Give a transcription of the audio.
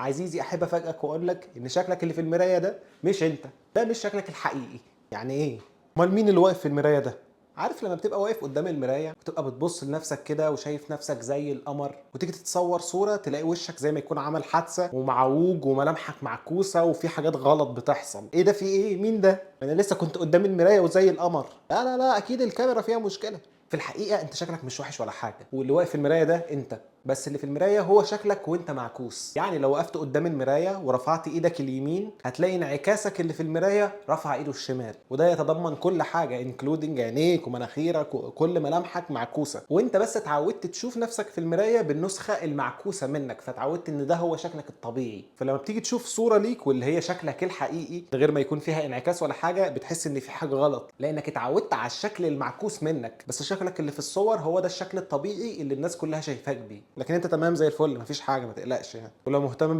عزيزي احب افاجئك واقول لك ان شكلك اللي في المرايه ده مش انت، ده مش شكلك الحقيقي. يعني ايه؟ امال مين اللي واقف في المرايه ده؟ عارف لما بتبقى واقف قدام المرايه وتبقى بتبص لنفسك كده وشايف نفسك زي القمر، وتيجي تتصور صوره تلاقي وشك زي ما يكون عمل حادثه ومعوج وملامحك معكوسه وفي حاجات غلط بتحصل. ايه ده؟ في ايه؟ مين ده؟ انا لسه كنت قدام المرايه وزي القمر. لا لا لا، اكيد الكاميرا فيها مشكله. في الحقيقه انت شكلك مش وحش ولا حاجه، واللي واقف في المرايه ده انت بس. اللي في المرايه هو شكلك وانت معكوس. يعني لو وقفت قدام المرايه ورفعت ايدك اليمين هتلاقي انعكاسك اللي في المرايه رفع ايده الشمال، وده يتضمن كل حاجه انكلودنج عينيك ومناخيرك وكل ملامحك معكوسه، وانت بس اتعودت تشوف نفسك في المرايه بالنسخه المعكوسه منك، فتعودت ان ده هو شكلك الطبيعي. فلما بتيجي تشوف صوره ليك واللي هي شكلك الحقيقي من غير ما يكون فيها انعكاس ولا حاجه، بتحس ان في حاجه غلط لانك اتعودت على الشكل المعكوس منك، بس شكلك اللي في الصور هو ده الشكل الطبيعي اللي الناس كلها شايفاك بيه. لكن انت تمام زي الفل، مفيش حاجه، ما تقلقش يعني. ولو مهتم